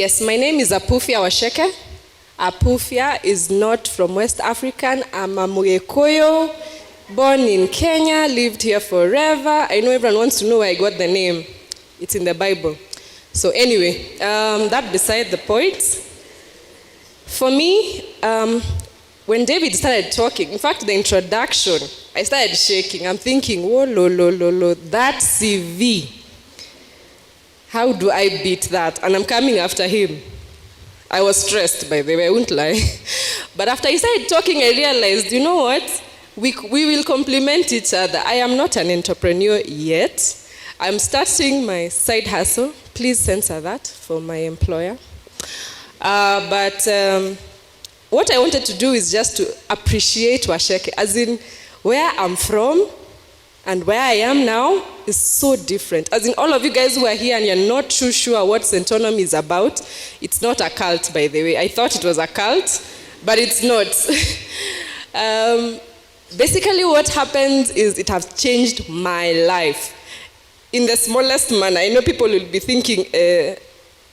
Yes, my name is Apufiah Waceke. Apufiah is not from West African. I'm a Mugekoyo, born in Kenya, lived here forever. I know everyone wants to know where I got the name. It's in the Bible. So anyway, that beside the point. For me, when David started talking, in fact, the introduction, I started shaking. I'm thinking, oh, that CV. How do I beat that? And I'm coming after him. I was stressed, by the way, I won't lie. But after he started talking, I realized, you know what? We will complement each other. I am not an entrepreneur yet. I'm starting my side hustle. Please censor that for my employer. But what I wanted to do is just to appreciate Waceke, as in where I'm from and where I am now is so different. As in all of you guys who are here and you're not too sure what Centonomy is about, it's not a cult, by the way. I thought it was a cult, but it's not. Basically what happened is it has changed my life in the smallest manner. I know people will be thinking,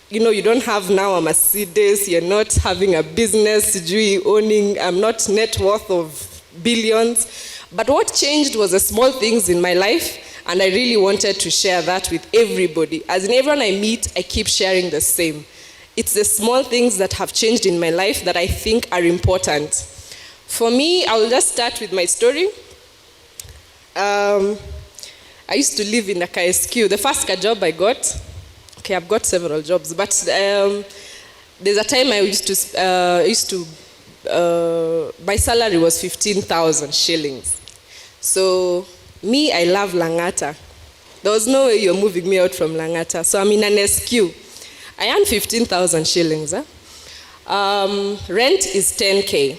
you don't have now a Mercedes, you're not having a business, owning, I'm not net worth of billions. But what changed was the small things in my life, and I really wanted to share that with everybody. As in everyone I meet, I keep sharing the same. It's the small things that have changed in my life that I think are important. For me, I'll just start with my story. I used to live in a KSQ. The first job I got, okay, I've got several jobs, but there's a time I used to my salary was 15,000 shillings. So me, I love Langata. There was no way you're moving me out from Langata. So I'm in an SQ. I earn 15,000 shillings. Rent is 10K.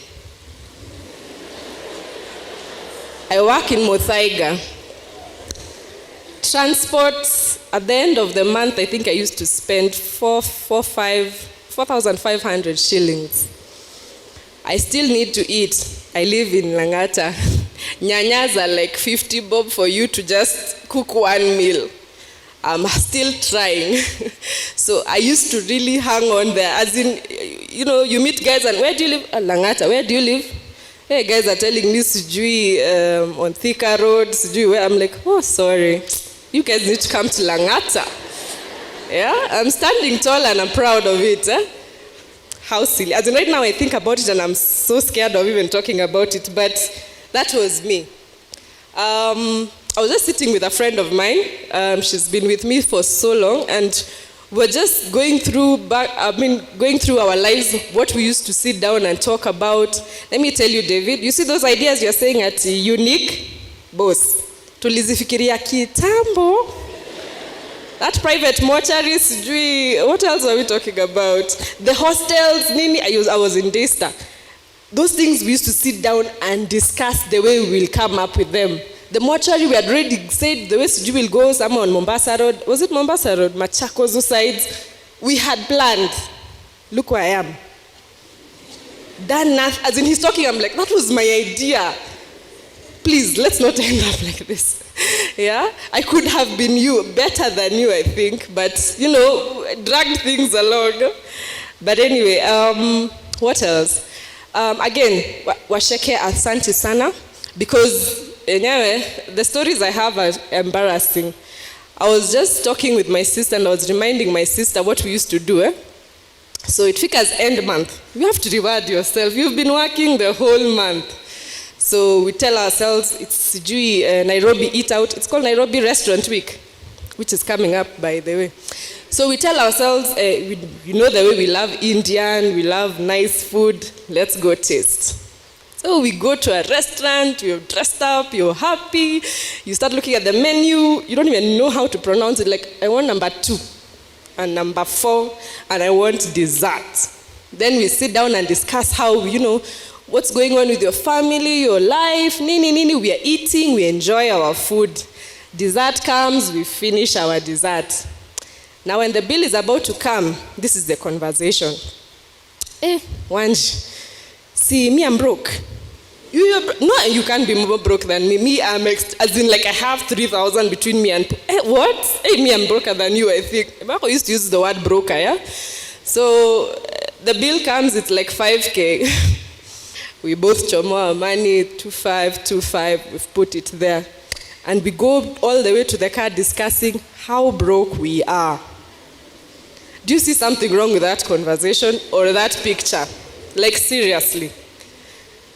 I work in Muthaiga. Transport, at the end of the month, I think I used to spend 4,500 shillings. I still need to eat. I live in Langata. Nyanyas are like 50 bob for you to just cook one meal. I'm still trying. So I used to really hang on there. As in, you meet guys and where do you live? Langata, where do you live? Hey, guys are telling me Sijui on Thika Road, Sijui where. I'm like, oh, sorry. You guys need to come to Langata. Yeah, I'm standing tall and I'm proud of it. How silly. As in right now I think about it and I'm so scared of even talking about it, but that was me. I was just sitting with a friend of mine. She's been with me for so long, and we're just going through our lives, what we used to sit down and talk about. Let me tell you, David, you see those ideas you're saying at Unique? Boss. Tulizifikiria kitambo. That private mortuary, what else are we talking about? The hostels, I was in Daystar. Those things we used to sit down and discuss the way we will come up with them. The mortuary, we had already said the way Suju will go, somewhere on Mombasa Road. Was it Mombasa Road? Machakos, those sides. We had planned. Look where I am. Done nothing. As in he's talking, I'm like, that was my idea. Please, let's not end up like this. Yeah, I could have been better than you, I think, but dragged things along. But anyway, what else? Again, Waceke, asante sana, because the stories I have are embarrassing. I was just talking with my sister and I was reminding my sister what we used to do. So it figures end month. You have to reward yourself. You've been working the whole month. So we tell ourselves, it's Nairobi Eat Out. It's called Nairobi Restaurant Week, which is coming up, by the way. So we tell ourselves, the way we love Indian, we love nice food, let's go taste. So we go to a restaurant, you're dressed up, you're happy, you start looking at the menu, you don't even know how to pronounce it. Like, I want number 2 and number 4, and I want dessert. Then we sit down and discuss how, what's going on with your family, your life, we are eating, we enjoy our food. Dessert comes, we finish our dessert. Now when the bill is about to come, this is the conversation. Wanji, see, me, I'm broke. No, you can't be more broke than me. Me, I'm as in like I have 3,000 between me and... what? Me, I'm broker than you, I think. I used to use the word broker, yeah? So the bill comes, it's like 5K. We both chomo our money, 2525, we've put it there. And we go all the way to the car discussing how broke we are. Do you see something wrong with that conversation or that picture? Like, seriously.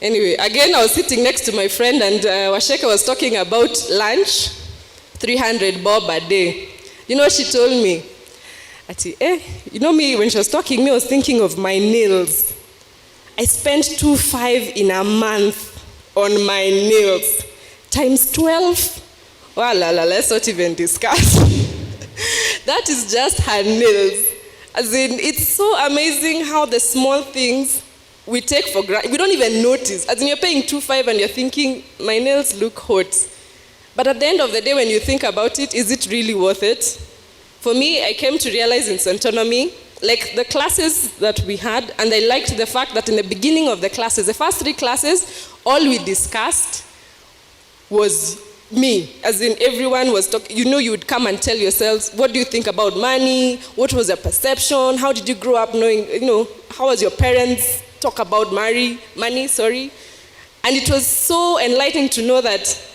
Anyway, again, I was sitting next to my friend, and Waceke was talking about lunch, 300 bob a day. You know what she told me? You know me, when she was talking, I was thinking of my nails. I spent 2,500 in a month on my nails. Times 12? Well, let's not even discuss. That is just her nails. As in, it's so amazing how the small things we take for granted, we don't even notice. As in, you're paying 2,500 and you're thinking, my nails look hot. But at the end of the day, when you think about it, is it really worth it? For me, I came to realize in Centonomy, like the classes that we had, and I liked the fact that in the beginning of the classes, the first 3 classes, all we discussed was me. As in, everyone was talking. You know, you would come and tell yourselves, what do you think about money? What was your perception? How did you grow up knowing, how was your parents talk about money, And it was so enlightening to know that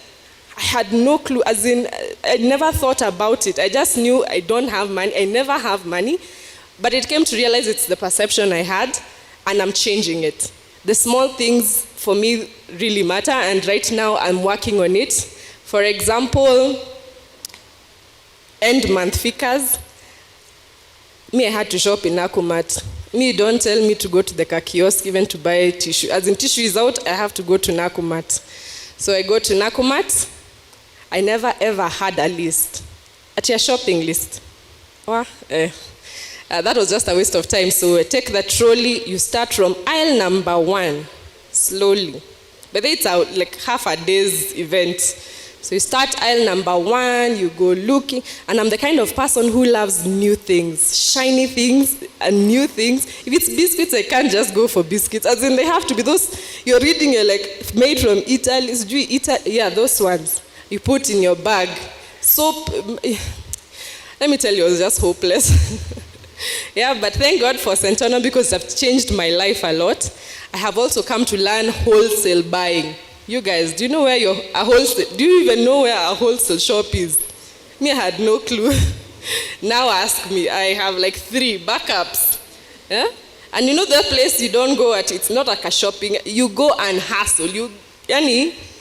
I had no clue. As in, I never thought about it. I just knew I don't have money. I never have money. But it came to realize it's the perception I had, and I'm changing it. The small things for me really matter, and right now I'm working on it. For example, end month figures. I had to shop in Nakumat. Don't tell me to go to the kiosk even to buy tissue. As in, tissue is out, I have to go to Nakumat. So I go to Nakumat. I never ever had a list. At your shopping list. That was just a waste of time. So take the trolley, you start from aisle number 1, slowly. But it's like half a day's event. So you start aisle number 1, you go looking, and I'm the kind of person who loves new things, shiny things and new things. If it's biscuits, I can't just go for biscuits. As in, they have to be those, you're reading, like made from Italy, yeah, those ones. You put in your bag. Soap, let me tell you, it was just hopeless. Yeah, but thank God for Centonomy because it has changed my life a lot. I have also come to learn wholesale buying. You guys, do you know where do you even know where a wholesale shop is? Me, I had no clue. Now ask me, I have like 3 backups. Yeah? And you know that place you don't go at, it's not like a shopping, you go and hustle.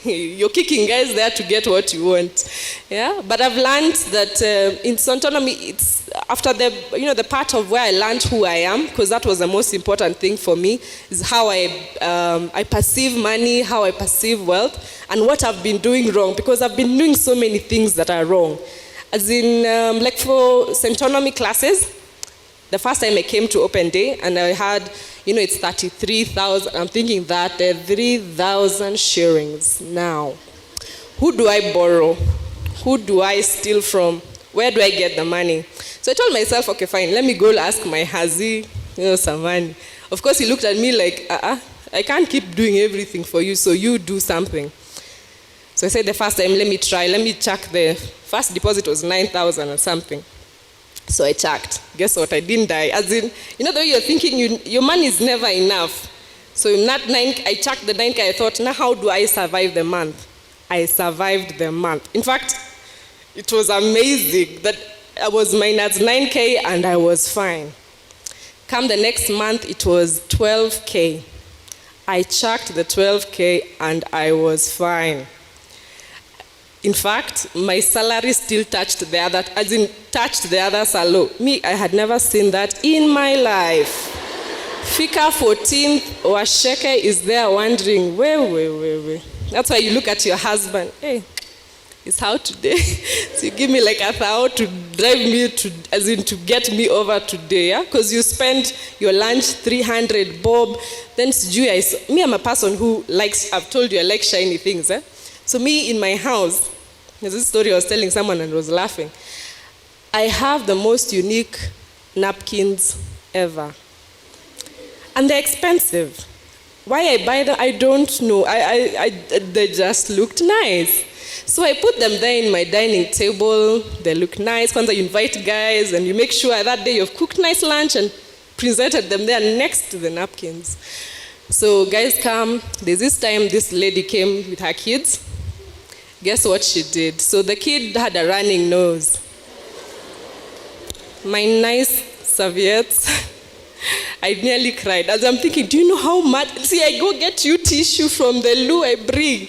You're kicking guys there to get what you want. Yeah? But I've learned that in Centonomy, it's after the part of where I learned who I am, because that was the most important thing for me, is how I perceive money, how I perceive wealth, and what I've been doing wrong, because I've been doing so many things that are wrong. As in, like for Centonomy classes, the first time I came to Open Day, and I had, it's 33,000. I'm thinking that 3,000 shillings now. Who do I borrow? Who do I steal from? Where do I get the money? So I told myself, okay, fine, let me go ask my Hazi, some money. Of course, he looked at me like, I can't keep doing everything for you, so you do something. So I said the first time, let me check. The first deposit was 9,000 or something. So I checked. Guess what? I didn't die. As in, the way you're thinking, your money is never enough. So in that I checked the 9K. I thought, now how do I survive the month? I survived the month. In fact, it was amazing that I was minus 9K and I was fine. Come the next month, it was 12K. I checked the 12K and I was fine. In fact, my salary still touched the other salary. Me, I had never seen that in my life. Fika 14th, Waceke is there wondering, where. That's why you look at your husband, hey, it's how today. So you give me like 1,000 to drive me to get me over today, yeah? Because you spend your lunch 300 bob. Then me, I'm a person who likes, I've told you I like shiny things, eh? So me in my house, there's this story I was telling someone and I was laughing. I have the most unique napkins ever. And they're expensive. Why I buy them, I don't know. They just looked nice. So I put them there in my dining table. They look nice. Once you invite guys and you make sure that day you've cooked nice lunch and presented them there next to the napkins. So guys come, there's this time this lady came with her kids. Guess what she did? So the kid had a running nose. My nice serviettes, I nearly cried. As I'm thinking, do you know how much? See, I go get you tissue from the loo I bring.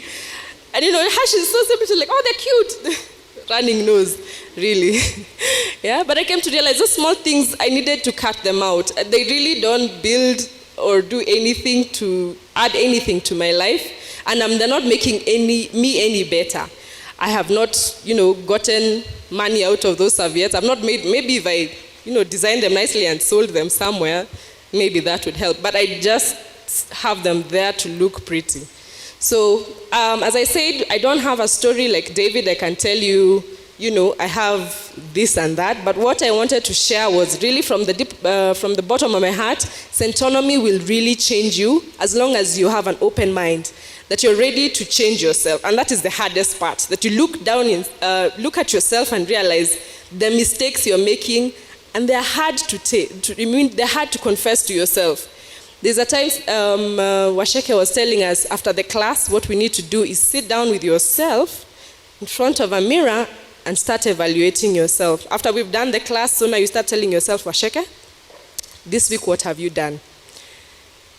And how she's so simple. She's like, oh, they're cute. Running nose, really. Yeah, but I came to realize those small things, I needed to cut them out. They really don't build or do anything to add anything to my life. And they're not making me any better. I have not, gotten money out of those serviettes. I've not made, maybe if I, designed them nicely and sold them somewhere, maybe that would help. But I just have them there to look pretty. So, as I said, I don't have a story like David. I can tell you, I have this and that. But what I wanted to share was really from the bottom of my heart. Centonomy will really change you as long as you have an open mind, that you're ready to change yourself. And that is the hardest part, that you look down and look at yourself and realize the mistakes you're making, and they're hard they're hard to confess to yourself. There's a time Waceke was telling us after the class, what we need to do is sit down with yourself in front of a mirror and start evaluating yourself. After we've done the class, so now you start telling yourself, Waceke, this week what have you done?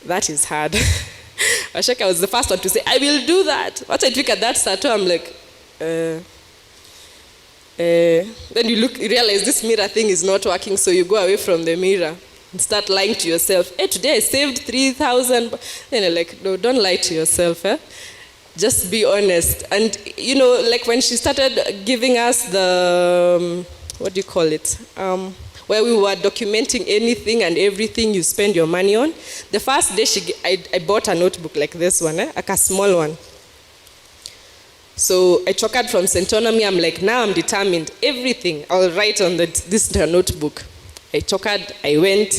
That is hard. Waceke was the first one to say, I will do that. Once I look at that statue, I'm like, then you realize this mirror thing is not working, so you go away from the mirror and start lying to yourself. Hey, today I saved 3,000. Then you're like, no, don't lie to yourself. Just be honest. And, like when she started giving us the, what do you call it? Where we were documenting anything and everything you spend your money on. The first day I bought a notebook like this one, like a small one. So I choked from Centonomy. I'm like, now I'm determined. Everything I'll write on this notebook. I choked, I went,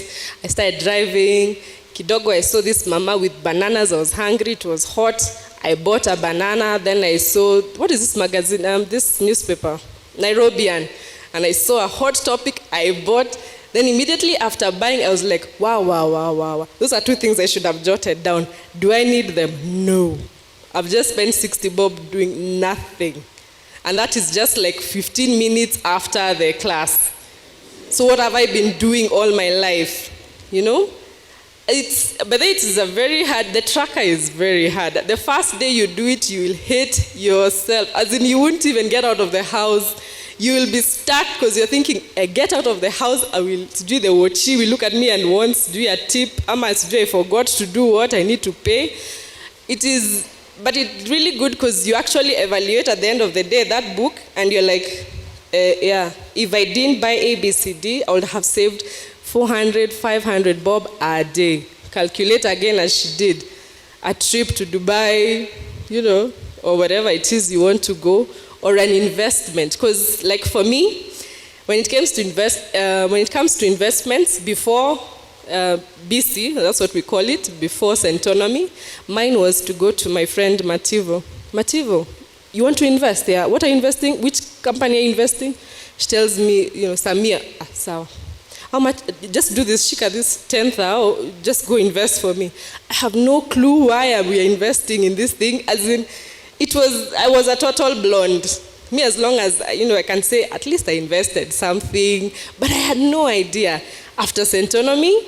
I started driving. Kidogo, I saw this mama with bananas. I was hungry, it was hot. I bought a banana. Then I saw, what is this magazine? This newspaper, Nairobian. And I saw a hot topic, I bought. Then immediately after buying, I was like, wow. Those are two things I should have jotted down. Do I need them? No. I've just spent 60 bob doing nothing. And that is just like 15 minutes after the class. So what have I been doing all my life? But it is a very hard, the tracker is very hard. The first day you do it, you will hate yourself. As in, you won't even get out of the house. You will be stuck because you're thinking, I get out of the house, I will do the watchy, will look at me and wants to do a tip. I forgot to do what I need to pay. But it's really good because you actually evaluate at the end of the day that book and you're like, if I didn't buy ABCD, I would have saved 400, 500 bob a day. Calculate again as she did. A trip to Dubai, or wherever it is you want to go, or an investment. Because like for me, when it comes to investments, before BC, that's what we call it, before Centonomy, mine was to go to my friend Mativo. Mativo, you want to invest? Yeah. What are you investing? Which company are you investing? She tells me, Samia, sawa. How much? Just do this, shika this 10,000, just go invest for me. I have no clue why we are investing in this thing. As in, I was a total blonde. Me, as long as, I can say, at least I invested something, but I had no idea. After Centonomy,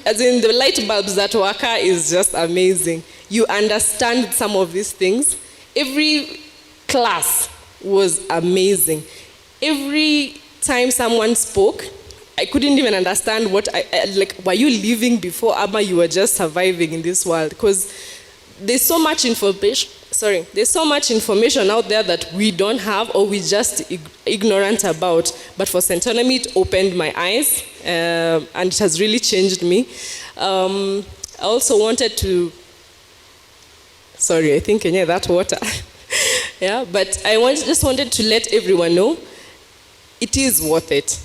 as in the light bulbs that work is just amazing. You understand some of these things. Every class was amazing. Every time someone spoke, I couldn't even understand what were you living before Abba? You were just surviving in this world? Because there's so much information. There's so much information out there that we don't have or we just ignorant about. But for Centonomy, it opened my eyes and it has really changed me. I also wanted to. I think that water. Yeah, but just wanted to let everyone know it is worth it.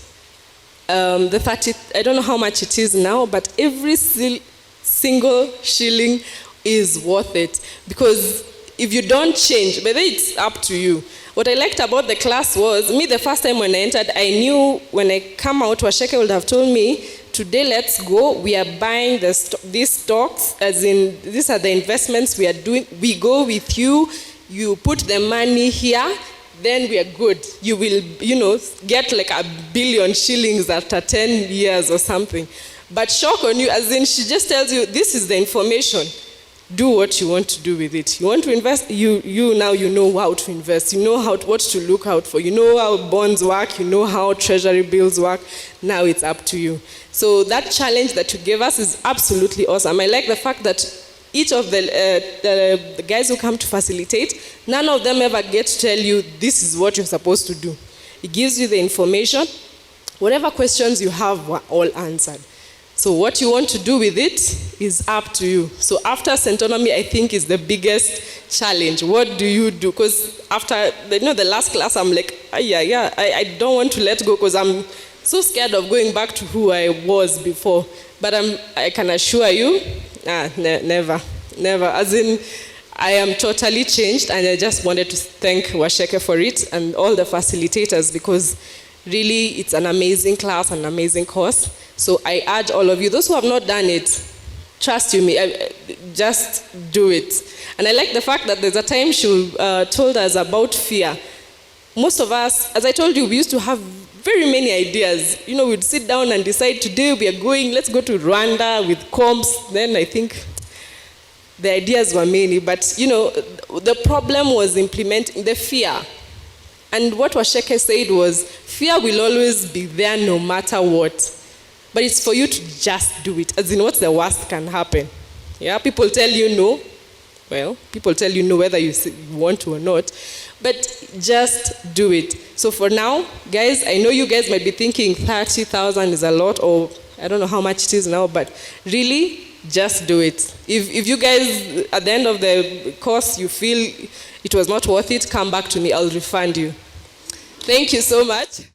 I don't know how much it is now, but every single shilling is worth it. Because if you don't change, but it's up to you. What I liked about the class was, the first time when I entered, I knew when I come out, Waceke would have told me, today let's go. We are buying these stocks, as in these are the investments we are doing. We go with you. You put the money here, then we are good. You will, get like 1 billion shillings after 10 years or something. But shock on you, as in she just tells you, this is the information. Do what you want to do with it. You want to invest, you now know how to invest. You know what to look out for. You know how bonds work. You know how treasury bills work. Now it's up to you. So that challenge that you gave us is absolutely awesome. I like the fact that each of the guys who come to facilitate, none of them ever get to tell you, this is what you're supposed to do. It gives you the information. Whatever questions you have were all answered. So what you want to do with it is up to you. So after Centonomy, I think is the biggest challenge. What do you do? Because after the last class, I'm like, I don't want to let go because I'm so scared of going back to who I was before. But I can assure you, never. As in, I am totally changed, and I just wanted to thank Waceke for it and all the facilitators, because really it's an amazing class, an amazing course. So I urge all of you, those who have not done it, trust you me, just do it. And I like the fact that there's a time she told us about fear. Most of us, as I told you, we used to have very many ideas. We'd sit down and decide, today we are going, let's go to Rwanda with comps. Then I think the ideas were many, but the problem was implementing the fear. And what Waceke said was, fear will always be there no matter what. But it's for you to just do it. As in, what's the worst can happen? Yeah, people tell you no. Well, people tell you no whether you want to or not. But just do it. So for now, guys, I know you guys might be thinking 30,000 is a lot, or I don't know how much it is now, but really, just do it. If you guys, at the end of the course, you feel it was not worth it, come back to me. I'll refund you. Thank you so much.